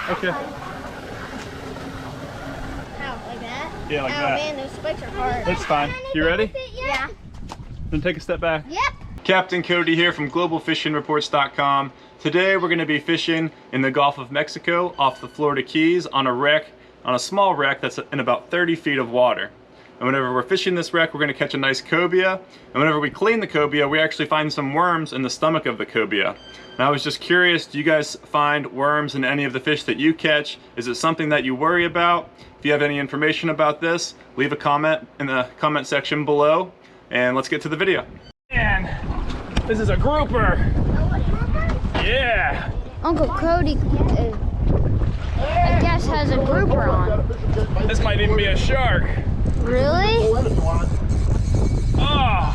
Okay. How, like that? Yeah, like oh, that. Man, those spikes are hard. It's fine. You ready? Yeah. Then take a step back. Yep. Captain Cody here from globalfishingreports.com. Today we're going to be fishing in the Gulf of Mexico off the Florida Keys on a small wreck that's in about 30 feet of water. And whenever we're fishing this wreck, we're going to catch a nice cobia. And whenever we clean the cobia, we actually find some worms in the stomach of the cobia. And I was just curious, do you guys find worms in any of the fish that you catch? Is it something that you worry about? If you have any information about this, leave a comment in the comment section below. And let's get to the video. And this is a grouper. Oh, a grouper? Yeah. Uncle Cody, I guess, has a grouper on. This might even be a shark. Really? Oh,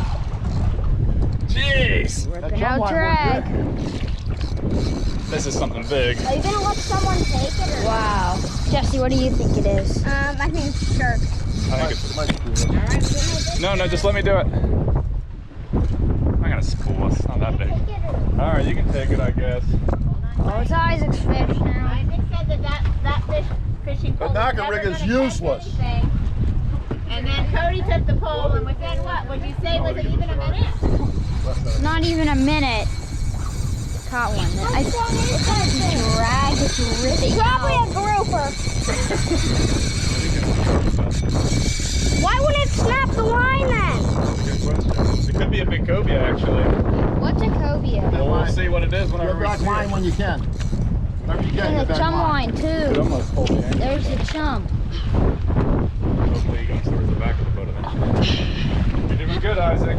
jeez. Working out drag. This is something big. Are you gonna let someone take it? Or? Wow. Jesse, what do you think it is? I think it's a shark. I think it's... No, just let me do it. I'm gonna spool. It's not that big. All right, you can take it, I guess. Oh, it's Isaac's fish now. Isaac said that fishing pole. The knocker rig is useless. And then Cody took the pole, and within what? Would you say was it even a minute? Not even a minute. Caught one. It's gonna drag. It's ripping Probably out. a grouper. Why wouldn't it snap the line then? Good question. It could be a big cobia, actually. What's a cobia? Well, we'll see what it is whenever Get we back see line it. when you can. Whenever you can, There's get a back chum line It too. almost pulled the anchor. There's a chum. Hopefully he goes towards the back of the boat eventually. You're doing good, Isaac.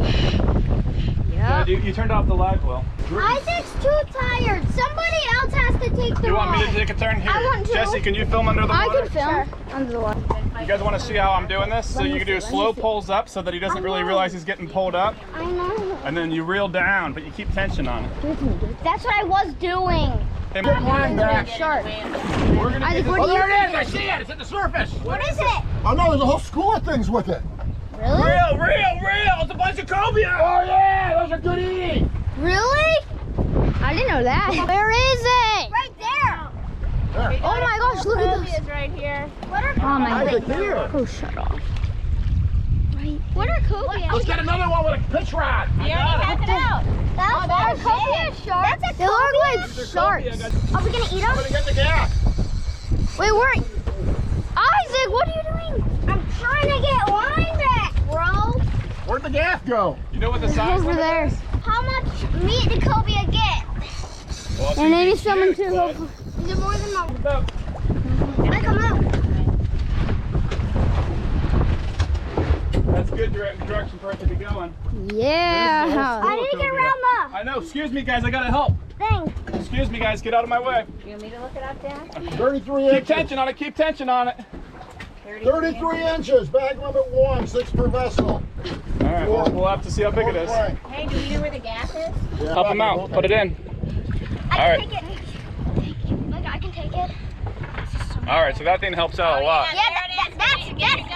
Yeah. You turned off the live well. Isaac's too tired. Somebody else has to take the You want me to rod. take a turn here? I want to. Jesse, can you film under the water? I can film under the water. You guys want to see how I'm doing this? So you can do slow pulls up so that he doesn't really realize he's getting pulled up. I know. And then you reel down, but you keep tension on it. That's what I was doing. Hey, line back. Shark. we're gonna Isaac, do what Oh, do you there it is! I see it! It's at the surface! What is it? Oh no, there's a whole school of things with it. Really? Real! It's a bunch of cobia! Oh yeah, those are good eating. Really? I didn't know that. Where is it? Right there. There. Oh my gosh, look at this. Cobia's right here. What are Oh my Isaac, god. here. Oh, shut off. Right. What are cobias? Let's get another one with a pitch rod. You already have it out. That's not a cobia shark. That's a They look cobia. like sharks. Are we gonna eat I'm them? gonna get the gas. Wait, where? Isaac, what are you doing? I'm trying to get line back, bro. Where'd the gas go? You know what the size Over limit there. is? How much meat did cobia get? Well, it's And gonna then be he's filming huge, too. bud. Hopefully. Is it more than my? Go. Like a milk. That's good direction for it to be going. Yeah. I need to get around the I know. Excuse me, guys. I gotta help. thing. Excuse me, guys. Get out of my way. You want me to look it up, Dad? 33 Keep inches. tension on it. Keep tension on it. 33 inches. Bag limit 1, 6 per vessel. All right. Well, we'll have to see how big it is. Hey, do you know where the gas is? Yeah, Help him out. Put it in. I All right. can take it. Look, I can take it. All right. So that thing helps out a lot. Yeah, that's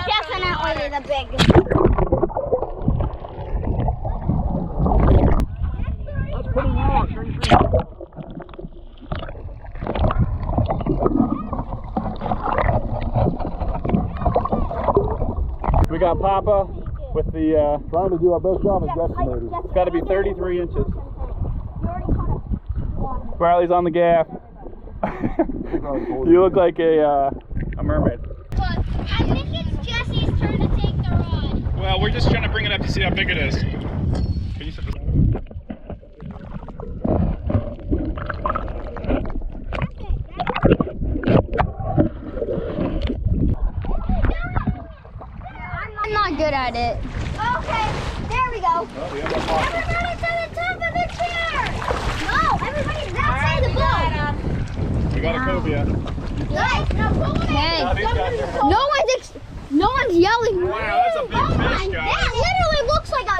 definitely the big. That's pretty long. 33. We got Papa with the. Trying to do our best job as guesstimators. It's got to be 33 inches. Riley's on the gaff. You look like a mermaid. I think it's Jesse's turn to take the rod. Well, we're just trying to bring it up to see how big it is. Can you sit this? I'm not good at it. Okay, there we go. Oh, we have a possum. Everybody to the top of the chair. No, everybody's outside the boat. We got a cobia. Guys, now pull it in. Hey. Now these guys are- No one's yelling. Wow, that's a big fish, guys. That literally looks like a.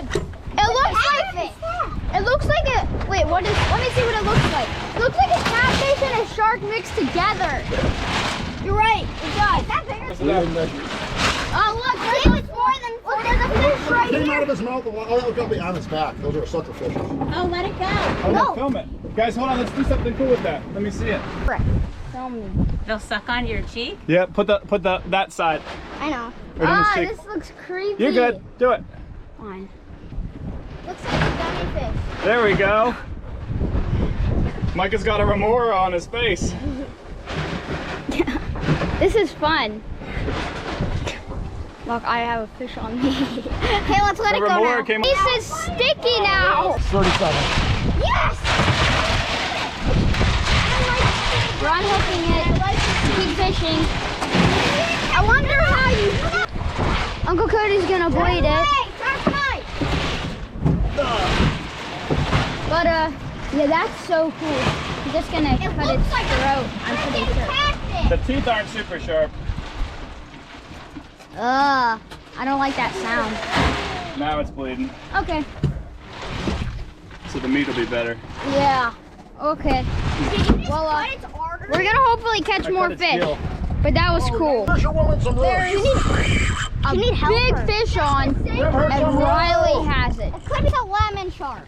It looks like a. Wait, what is? Let me see what it looks like. It looks like a catfish and a shark mixed together. You're right. It does. Is that bigger? Oh look, See, it's more than. Look, there's a fish right Came out here. of his mouth. Oh, it's gonna be on his back. Those are sucker fishes. Oh, let it go. Oh, let's film it. Guys, hold on. Let's do something cool with that. Let me see it. Right. Film me. They'll suck onto your cheek? Yeah, put that side. I know. Right on his Ah, cheek. this looks creepy. You're good. Do it. Fine. Looks like a gummy fish. There we go. Micah's got a remora on his face. This is fun. Look, I have a fish on me. Okay, let's let The it go remora now. came- This is sticky now. 37. Yes! We're unhooking it. Keep fishing. I wonder how you... Uncle Cody's gonna bleed it. But yeah, that's so cool. He's just gonna cut its throat, I'm pretty sure. The teeth aren't super sharp. I don't like that sound. Now it's bleeding, Okay. so the meat will be better. Yeah. Okay. Well, we're gonna hopefully catch more fish. But that was cool. Fish a woman some roast. A big fish on, and Riley has it. It could be a lemon shark.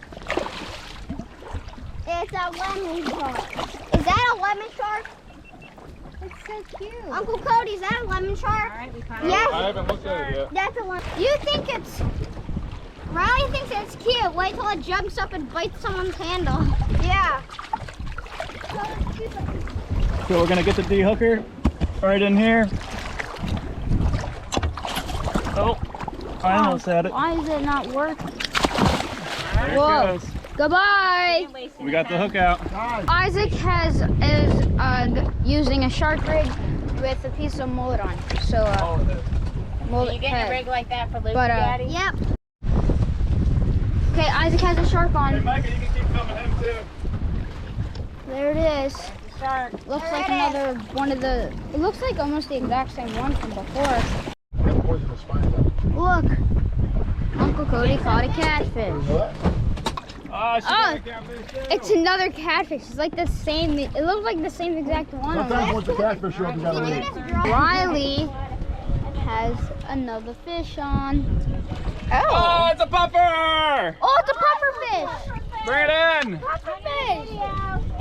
It's a lemon shark. Is that a lemon shark? It's so cute. Uncle Cody, is that a lemon shark? Alright, we found it. Yes. I haven't looked at it yet. That's a lemon. You think it's... Riley thinks it's cute. Wait till it jumps up and bites someone's handle. Yeah. So we're gonna get the D-hooker right in here. Oh, I almost had it. Why is it not working? There Whoa. it goes. Goodbye. We got the hook out. Isaac is using a shark rig with a piece of mullet on it. So Are mullet you getting head. a rig like that for Luke But, Daddy? Yep. Okay, Isaac has a shark Hey, on. Micah, you can keep filming him too. There it is. Shark. Looks There like it is. another one of the. It looks like almost the exact same one from before. Poisonous spines up. Look, Uncle Cody caught a catfish. What? Oh, she got a catfish too. It's another catfish. It's like the same. It looks like the same exact one. Sometimes once the catfish show up, you gotta leave. Riley has another fish on. Oh, it's a puffer! Oh, it's a pufferfish. Bring it in! Pufferfish.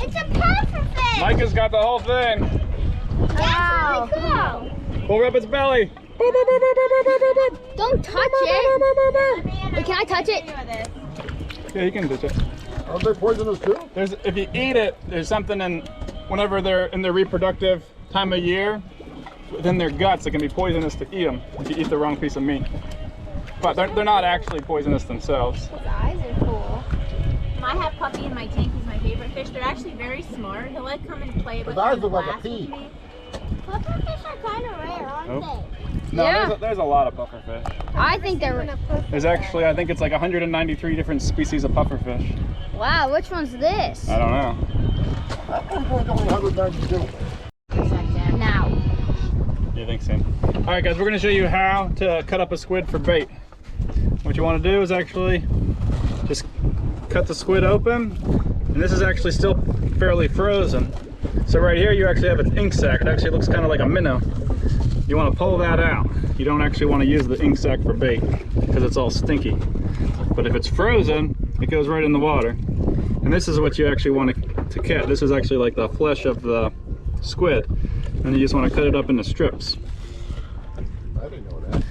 It's a pufferfish. Micah's got the whole thing. Wow. That's really cool. We'll rub its belly. Don't touch it. Wait, can I touch it? Yeah, you can touch it. Aren't they poisonous too? There's, if you eat it, there's something in, whenever they're in their reproductive time of year, within their guts, it can be poisonous to eat them if you eat the wrong piece of meat. But they're not actually poisonous themselves. His eyes are cool. I have Puppy in my tank. He's my favorite fish. They're actually very smart. He'll like come and play with His eyes the look like a glass pea. with me. Pufferfish are kind of rare, aren't Nope. they? No, Yeah. there's a lot of pufferfish. I think they're. There's actually, I think it's like 193 different species of pufferfish. Wow, which one's this? I don't know. I think we're only 192. Now. You think so? All right, guys, we're gonna show you how to cut up a squid for bait. What you want to do is actually just cut the squid open, and this is actually still fairly frozen. So right here you actually have an ink sac. It actually looks kind of like a minnow. You want to pull that out. You don't actually want to use the ink sac for bait because it's all stinky. But if it's frozen, it goes right in the water. And this is what you actually want to catch. This is actually like the flesh of the squid. And you just want to cut it up into strips. I didn't know that.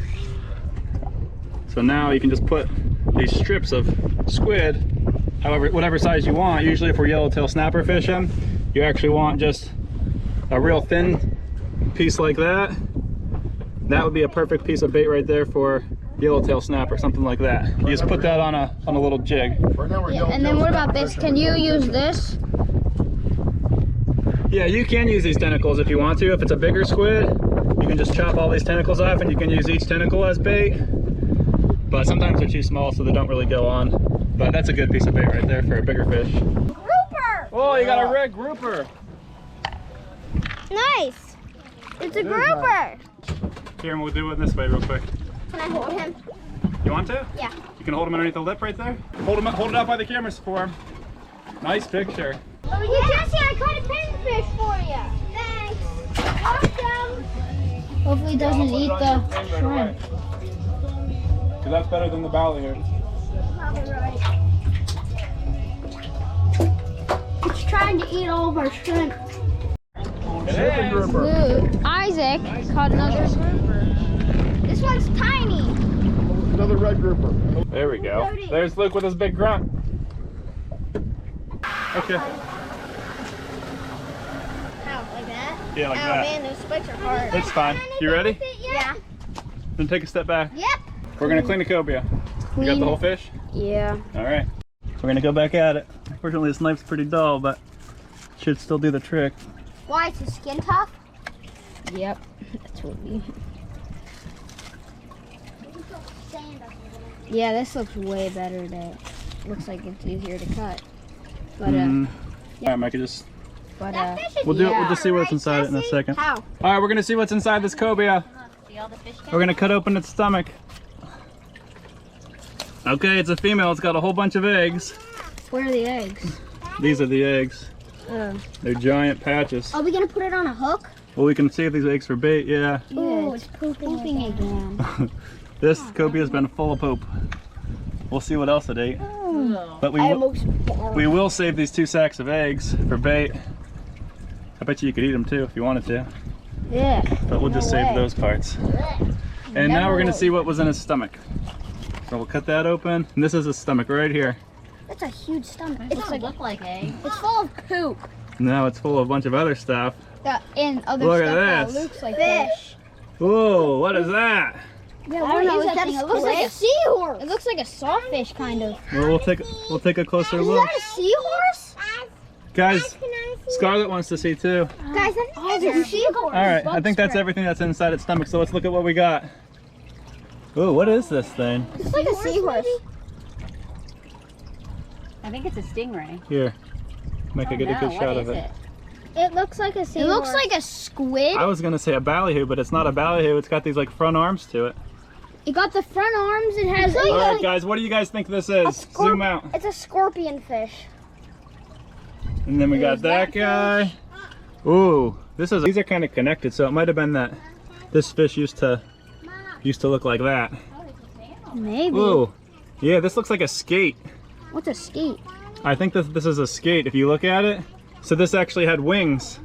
So now you can just put these strips of squid, however, whatever size you want. Usually if we're yellowtail snapper fishing, you actually want just a real thin piece like that. That would be a perfect piece of bait right there for yellowtail snapper, something like that. You just put that on a little jig. Right now we're Yeah, and then what about this? Can you use this? Yeah, you can use these tentacles if you want to. If it's a bigger squid, you can just chop all these tentacles off and you can use each tentacle as bait. But sometimes they're too small, so they don't really go on. But that's a good piece of bait right there for a bigger fish. Grouper! Oh, you got a red grouper. Nice. It's a grouper. Here, and we'll do it this way real quick. Can I hold him? You want to? Yeah. You can hold him underneath the lip right there. Hold it out by the cameras for him. Nice picture. Oh, Jesse, I caught a pinfish for you. Thanks. Awesome. Hopefully it doesn't eat the shrimp. Because that's better than the ballyhoo. Probably right. It's trying to eat all of our shrimp. Seven grouper. Luke, Isaac caught another grouper. This one's tiny. Another red grouper. There we go. There's Luke with his big grunt. Okay. How, like that? Yeah, like Oh that. man, those spikes are hard. It's fine. You ready? Yeah. Then take a step back. Yep. We're gonna clean the cobia. You got the whole fish? Yeah. All right. We're gonna go back at it. Unfortunately, this knife's pretty dull, but should still do the trick. Why, is the skin tough? Yep. That's what we. Yeah, this looks way better. That looks like it's easier to cut. But All right, Micah, just but we'll just see what's inside it in a second. how? All right, we're gonna see what's inside this cobia. See all the fish We're gonna cut open its stomach. Okay, it's a female. It's got a whole bunch of eggs. Where are the eggs? These are the eggs. Oh. They're giant patches. Are we gonna put it on a hook? Well, we can save these eggs for bait. Yeah. Yeah, it's pooping again. This cobia's been full of poop. We'll see what else it ate. But we will save these 2 sacks of eggs for bait. I bet you could eat them too if you wanted to. Yeah. But we'll just save those parts. And now we're gonna see what was in his stomach. So we'll cut that open. And this is his stomach right here. That's a huge stomach. It doesn't look like egg. It's full of poop. Now it's full of a bunch of other stuff. And other Look at stuff that this. looks like Fish. Whoa, what is that? Yeah, I don't know, is that a It looks like a seahorse? It looks like a sawfish, kind of. Well, we'll take a closer look. Is that a seahorse? Guys, Scarlett wants to see too. Guys, that is a seahorse. All right, I think that's everything that's inside its stomach. So let's look at what we got. Ooh, what is this thing? It's like a seahorse. I think it's a stingray. Here, make a good shot of it. It looks like a seahorse. It looks like a squid. I was gonna say a ballyhoo, but it's not a ballyhoo. It's got these like front arms to it. It got the front arms. It has. It's like All right, guys, what do you guys think this is? Zoom out. It's a scorpion fish. And then we got that guy. Ooh, these are kind of connected, so it might have been that this fish used to look like that. Maybe. Ooh, yeah, this looks like a skate. What's a skate? I think this is a skate if you look at it. So this actually had wings,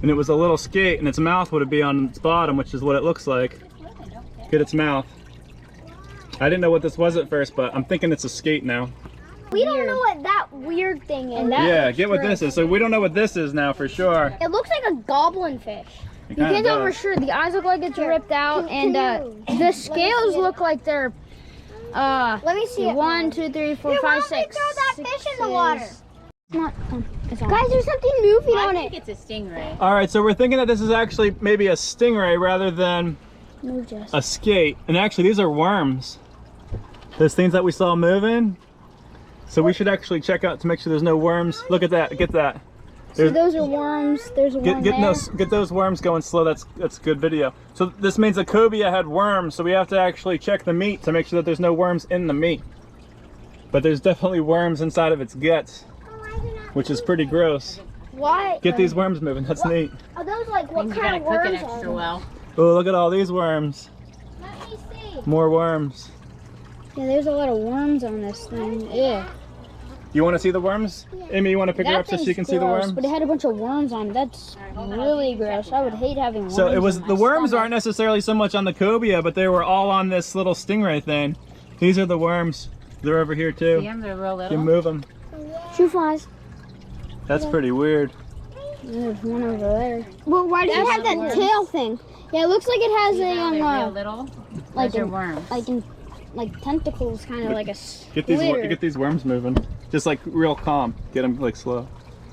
and it was a little skate, and its mouth would be on its bottom, which is what it looks like. Get its mouth. I didn't know what this was at first, but I'm thinking it's a skate now. We don't know what that weird thing is. Yeah, get what this is. So we don't know what this is now for sure. It looks like a goblin fish. It You kinda can't tell for does. sure. The eyes look like it's ripped out, Can and you- the scales look like they're. Let me see it. 1, 2, 3, 4, Here, why 5, don't we 6. throw that fish in the water? It's not. It's on. Guys, there's something moving I on think it. it's a stingray. All right, so we're thinking that this is actually maybe a stingray rather than Move just. a skate. And actually, these are worms. Those things that we saw moving. So we should actually check out to make sure there's no worms. Look at that. Get that. So those are worms. There's a worm there. Get those worms going slow. That's good video. So this means the cobia had worms. So we have to actually check the meat to make sure that there's no worms in the meat. But there's definitely worms inside of its guts, which is pretty gross. Why? Get these worms moving. That's neat. Are those like what Means you kind gotta of cook it worms extra are well. Oh, look at all these worms. Let me see. More worms. Yeah, there's a lot of worms on this thing. Yeah. You want to see the worms? Amy, you want to pick her up so she thing's can see the gross, worms? But it had a bunch of worms on it. That's really gross. I would hate having worms. So it was in the my worms stomach. aren't necessarily so much on the cobia, but they were all on this little stingray thing. These are the worms. They're over here too. See 'em? They're real You little. move them. Shoe flies. That's pretty weird. There's one over there. Well, why do you That's have that worms. tail thing? Yeah, it looks like it has See a how they're real little. like Those are an- worms. like tentacles, kind of like a Get these squid. get these worms moving. Just like real calm. Get them like slow.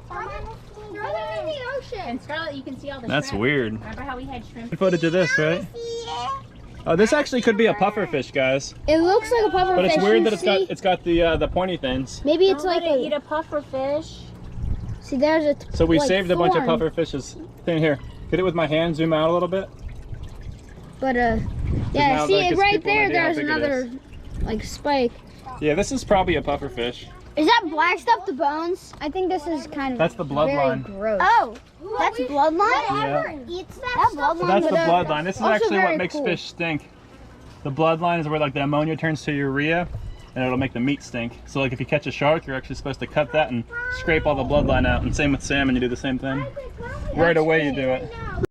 Throw them in the ocean. And Scarlett, you can see all the That's shrimp. weird. Remember how we had shrimp? Footage of this, right? Oh, this actually could be a pufferfish, guys. It looks like a pufferfish. But it's weird that See? it's got the pointy things. Maybe it's Don't like let it eat a. a puffer fish. See, there's a. So we like, saved a bunch of thorn. pufferfishes. Thing here. Get it with my hand. Zoom out a little bit. But now yeah. See that it gives right people an there. idea how There's big it another like spike. Yeah, this is probably a pufferfish. Is that black stuff the bones? I think this is kind of. That's the bloodline. Very gross. Oh, that's bloodline? Yeah. Eats that stuff? So that's the bloodline. This is Also actually what very makes cool. fish stink. The bloodline is where like the ammonia turns to urea, and it'll make the meat stink. So like if you catch a shark, you're actually supposed to cut that and scrape all the bloodline out. And same with salmon, you do the same thing. Right away you do it.